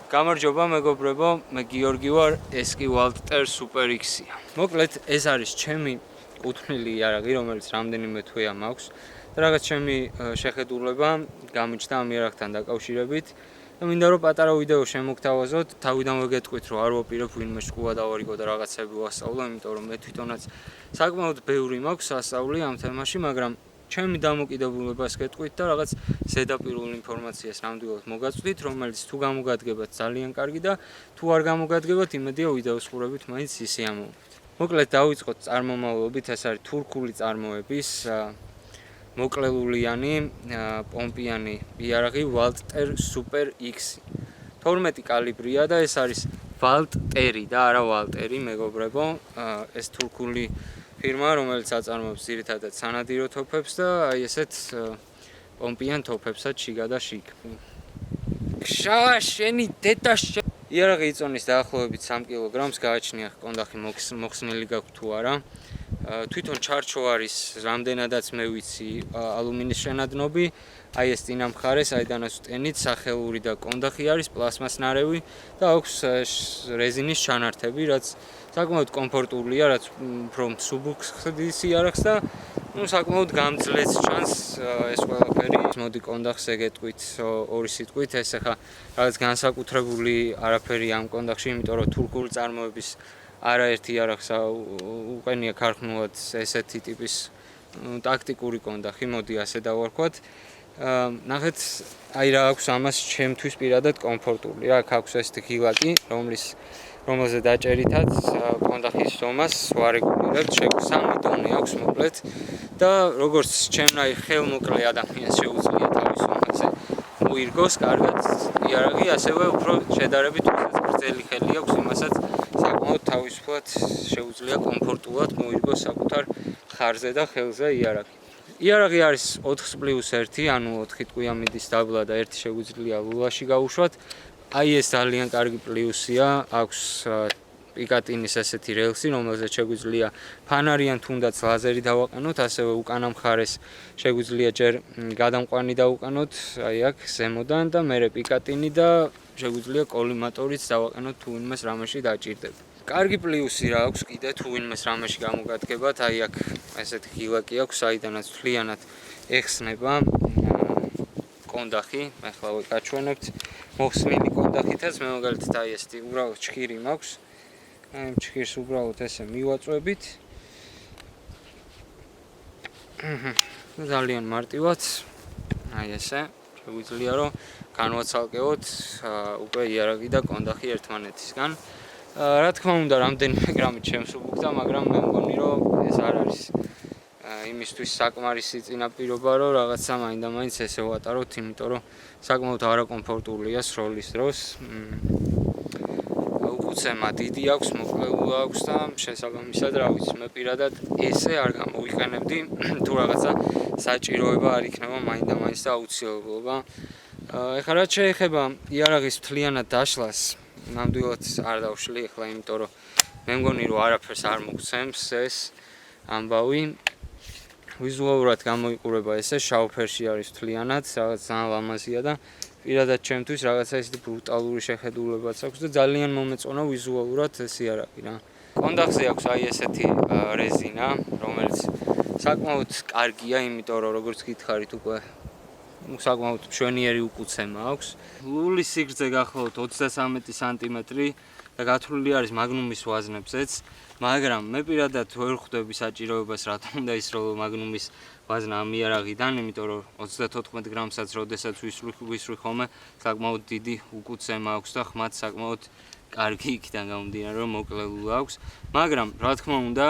გამარჯობა მეგობრებო, მე გიორგი ვარ, ეს კი Walter Super X-ია. მოკლედ, ეს არის ჩემი კუთვნილი იარაღი, რომელიც რამდენიმე თვეა მაქვს და რაღაც ჩემი შეხედულება გამიჩნდა ამ იარაღთან დაკავშირებით. და მინდა რომ პატარა ვიდეო შემოგთავაზოთ, თავიდანვე გეტყვით, რომ არ ვაპირებ ვინმე შკუა დავარიგო და რაღაცები ვასწავლო, იმიტომ რომ მე თვითონაც საკმაოდ ბევრი მაქვს სასწავლი ამ თემაში, მაგრამ ჩემი დამოკიდებულებას გეტყვით და რაღაც ზედაპირულ ინფორმაციას ნამდვილად მოგაწვდით, რომელიც თუ გამოგადგებათ ძალიან კარგი და თუ არ გამოგადგებათ, იმედია ვიდეოს ყურებით მაინც ისიამოვნებთ. მოკლედ დავიწყოთ წარმომავლობით, ეს არის თურქული წარმოების მოკლელულიანი პომპიანი იარაღი Walter Super X. 12 კალიბრია და ეს არის Walteri და არა Walteri, მეგობრებო. ეს თურქული ფირმა, რომელიც აწარმოებს ძირითადად სანადირო თოფებს და აი ესეთ პომპიან თოფებსაც შიგა და შიგ. ქშა, შენი დედა იარაღი იწონის დაახლოებით 3 კილოგრამს, გააჩნია კონდახი მოხსნილი გაქვთ თუ არა. თვითონ ჩარჩო არის რამდენადაც მე ვიცი ალუმინის შენადნობი, აი ეს წინა მხარე, საიდანაც ვტენით, სახელური და კონდახი არის პლასმას ნარევი და აქვს რეზინის ჩანართები, რაც საკმაოდ კომფორტულია, რაც უფრო მსუბუქს ხდის იარაღს და საკმაოდ გამძლეც ჩანს ეს ყველაფერი. მოდი კონდახს ეგეთყვით ორი სიტყვით, ეს ახლა რაღაც განსაკუთრებული არაფერი ამ კონდახში, იმიტომ რომ თურქული წარმოების არაერთი იარაღს უყენია ქარხნულად ესეთი ტიპის ტაქტიკური კონდახი, მოდი ასე დავარქვათ. ნახეთ, აი რა აქვს ამას ჩემთვის პირადად კომფორტული. რა აქვს ესეთი ღილაკი, რომელზე დაჭერითაც კონდახის ზომას ვარეგულირებთ, 3 ტონი აქვს მოკლედ და როგორც ჩემნაირ ხელმოკლე ადამიანს შეუძლია თავის ზომაზე მოირგოს კარგად იარაღი, ასევე უფრო შედარებით გრძელი ხელი აქვს, იმასაც საკმაოდ თავისუფლად შეუძლია კომფორტულად მოირგოს საკუთარ ხარზე და ხელზე იარაღი. იარაღი არის 4+1, ანუ 4 ტყვია მიდის დაბლა და 1 შეგვიძლია ლულაში გავუშვათ. აი ეს ძალიან კარგი პლუსია, აქვს პიკატინის ესეთი რელსი, რომელზეც შეგვიძლია ფანარი ან თუნდაც ლაზერი დავაყენოთ, ასევე უკანა მხარეს შეგვიძლია ჯერ გადამყვანი დავუყენოთ, აი აქ ზემოდან და მერე პიკატინი და შეგვიძლია კოლიმატორიც დავაყენოთ თუ ვინმეს რამეში დაჭირდება. კარგი პლუსი რა აქვს კიდე თუ ვინმეს რამეში გამოგადგებათ, აი აქ ესეთი ღილაკი აქვს, საიდანაც მთლიანად ეხსნება კონდახი, ახლა ვიკაჩვენებთ მოხსნილი კონდახითაც, მე მაგალითად აი ესეთი უბრალოდ ჩხირი მაქვს. აი ამ ჩხირს უბრალოდ ესე მივაწვევით. ძალიან მარტივად. აი ესე, შეგვიძლია რომ განვაცალკევოთ უკვე იარაღი და კონდახი ერთმანეთისგან. რა თქმა უნდა, რამდენიმე გრამით შემსუბუქდა, მაგრამ მე მგონი რომ ეს არ არის იმისთვის საკმარისი წინაპირობა, რომ რაღაცა მაინდა-მაინც ესე ვატაროთ, იმიტომ რომ საკმაოდ არაკომფორტულია სროლის დროს. უცემა დიდი აქვს, მოკლეული აქვს და შესაბამისად, რა ვიცი, მე პირადად ესე არ გამოვიყენებდი, თუ რაღაცა საჭიროება არ იქნება მაინდა-მაინც და აუცილებლობა. ეხლა რაც შეეხება იარაღის მთლიანად დაშლას, ნამდვილად არ დავშლი ეხლა, იმიტომ რომ მე მგონი რომ არაფერს არ მოგცემს ეს ამბავი. ვიზუალურად გამოიყურება ესე, შავ ფერში არის მთლიანად, რაღაც ძალიან ლამაზია და პირადად ჩემთვის რაღაცა ისეთი ბრუტალური შეხედულებაც აქვს და ძალიან მომეწონა ვიზუალურად ეს იარაღი რა. კონდახზე აქვს აი ესეთი რეზინა, რომელიც საკმაოდ კარგია, იმიტომ რომ როგორც გითხარით უკვე საკმაოდ მშვენიერი უკუცემა აქვს. ლულის სიგრძე გახლავთ 33 სანტიმეტრი და გათვლილი არის მაგნუმის ვაზნებზეც, მაგრამ მე პირადად ვერ ხვდები საჭიროებას, რა თქმა უნდა, ის რომ მაგნუმის ვაზნა ამ იარაღიდან, იმიტომ რომ 34 გრამსაც როდესაც ვისვრი ხოლმე, საკმაოდ დიდი უკუცემა აქვს და ხმაც საკმაოდ კარგი იქიდან გამომდინარე, რომ მოკლებული აქვს, მაგრამ რა თქმა უნდა,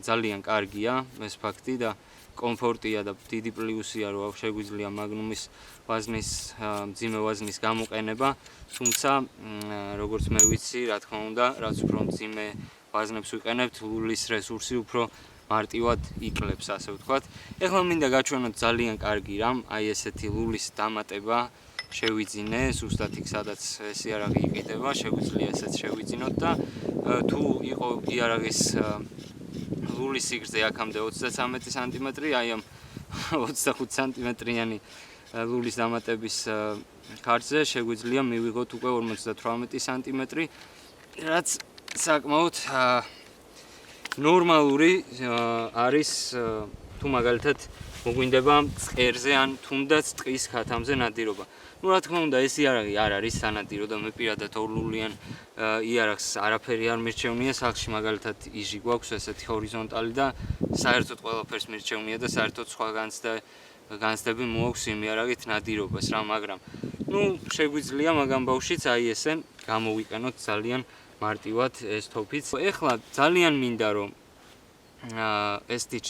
ძალიან კარგია ეს ფაქტი და კომფორტია და დიდი პლუსია, რომ შეგვიძლია მაგნუმის ვაზნის, მძიმე ვაზნის გამოყენება, თუმცა როგორც მე ვიცი, რა თქმა უნდა, რაც უფრო მძიმე ვაზნებს ვიყენებთ, ლულის რესურსი უფრო მარტივად იკლებს, ასე ვთქვათ. ეხლა მინდა გაჩვენოთ ძალიან კარგი რამ, აი ესეთი ლულის დამატება შევიძინე, ზუსტად იქ სადაც ეს იარაღი იყიდება, შეგვიძლია ესეც შევიძინოთ და თუ იყო იარაღის ლულის სიგრძე აქამდე 33 სანტიმეტრი, აი ამ 25 სანტიმეტრიანი ლულის დამატების ქარზე შეგვიძლია მივიღოთ უკვე 58 სანტიმეტრი, რაც საკმაოდ ნორმალური არის თუ მაგალითად მოგვინდება მწყერზე ან თუნდაც ტყის ქათამზე ნადირობა. Ну, რა თქმა უნდა, ეს იარაღი არ არის სანადირო და მე პირადად ორლულიან იარაღს არაფერი არ მირჩევნია სახლში, მაგალითად იჟი გვაქვს ესეთი ჰორიზონტალი და საერთოდ ყველაფერს მირჩევნია და საერთოდ სხვა განცდები მოაქვს იმ იარაღით ნადირობას რა, მაგრამ ну, შეგვიძლია მაგამ ბავშვიც აი ესე გამოვიყენოთ ძალიან მარტივად ეს თოფიც. ეხლა ძალიან მინდა რომ ესეთი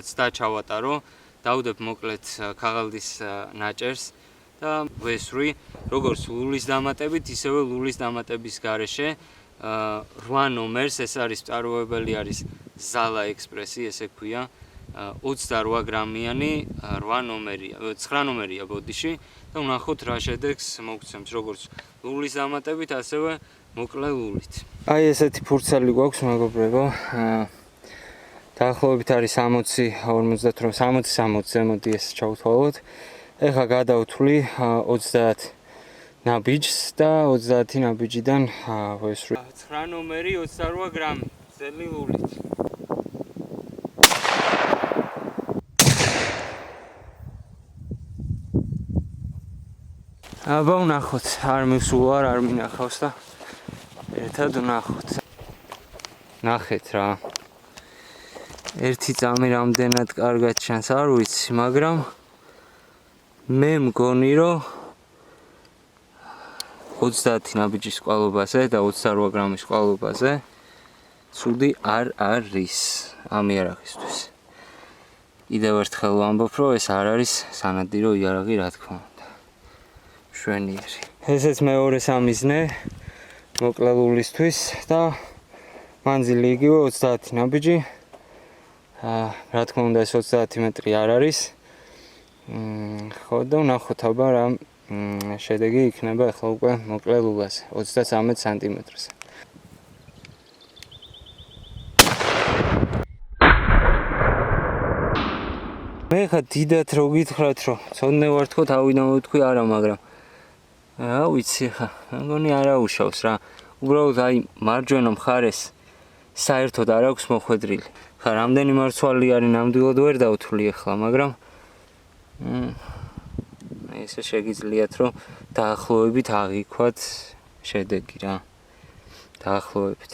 ცდა ჩავატარო, დავდებ მოკლედ ქაღალდის ნაჭერს და ვესვრი როგორც ლულის დამატებით, ისევე ლულის დამატების გარეშე 8 ნომერს, ეს არის მწარმოებელი არის ზალა ექსპრესი, ესე ქვია, 28 გრამიანი 8 ნომერია, 9 ნომერია ბოდიში და ვნახოთ რა შედეგს მოგცემს, როგორც ლულის დამატებით, ასევე მოკლე ლულით. აი ესეთი ფურცელი გვაქვს, მეგობრებო. დაახლოებით არის 60-50-60-ზე მოდი ეს ჩავთვალოთ. ეხლა გადავთვლი 30 ნაბიჯს და 30 ნაბიჯიდან ვესვრი 9 ნომერი 28 გრამი ძელი ლულით. აბა ვნახოთ, არ მივსულა, არ მინახავს და ერთად ვნახოთ. ნახეთ რა. ერთი წამი რამდენად კარგად ჩანს, არ ვიცი, მაგრამ მე მგონი რომ 30 ნაბიჯის კვალობაზე და 28 გრამის კვალობაზე ცუდი არ არის ამ იარაღისთვის. კიდევ ერთხელ ვამბობ, რომ ეს არ არის სანადირო იარაღი, რა თქმა უნდა. მშვენიერი. ესეც მეორე სამიზნე მოკლე ლულისთვის და მანძილი იგივე 30 ნაბიჯი. რა თქმა უნდა ეს 30 მეტრი არ არის. ხო და ვნახოთ აბა რა შედეგი იქნება ახლა უკვე მოკლე ლულაზე 33 სანტიმეტრზე. მე ხა დიდად რო გითხრათ რომ ცოდნე ვარ თქო თავიდან ვთქვი არა, მაგრამ რა ვიცი ხა, მგონი არაუშავს რა. უბრალოდ აი მარჯვენა მხარეს საერთოდ არ აქვს მოხვედრილი. ხა რამდენი მარცვალი არის ნამდვილად ვერ დავთვლი ახლა, მაგრამ ესე შეგიძლიათ რომ დაახლოებით აღიქვათ შედეგი რა. დაახლოებით.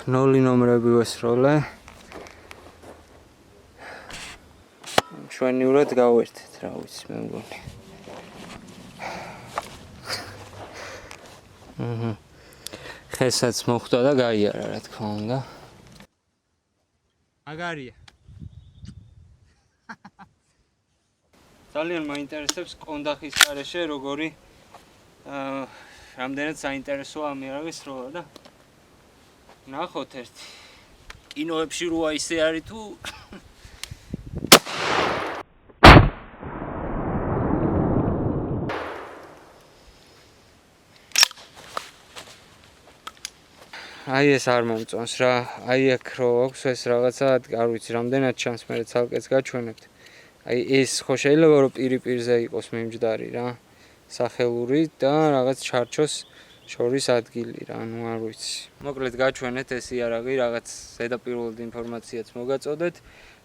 ნოლი ნომრები ვესროლე. მშვენივრად გავერთეთ, რა ვიცი, მე მგონი. ხესაც მოხვდა და გაიარა, რა თქმა უნდა. მაგარია. ძალიან მაინტერესებს კონდახის გარეშე როგორი რამდენად საინტერესოა ამ იარაღის სროლა და ნახოთ ერთი. კინოებში როა ისე არის თუ აი ეს არ მომწონს რა. აი აქ რო აქვს ეს რაღაცა, არ ვიცი რამდენად ჩანს, მე ცალკეც გაჩვენებთ. აი ეს ხო შეიძლება რომ პირზე იყოს მიმჯდარი რა. სახელური და რაღაც ჩარჩოს შორის ადგილი რა, ну არ ვიცი. მოკლედ გაჩვენეთ ეს იარაღი, რაღაც ზედაპირულად ინფორმაციაც მოგაწოდეთ.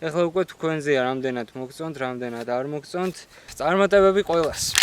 ეხლა უკვე თქვენზეა რამდენად მოგწონთ, რამდენად არ მოგწონთ. წარმატებები ყველას.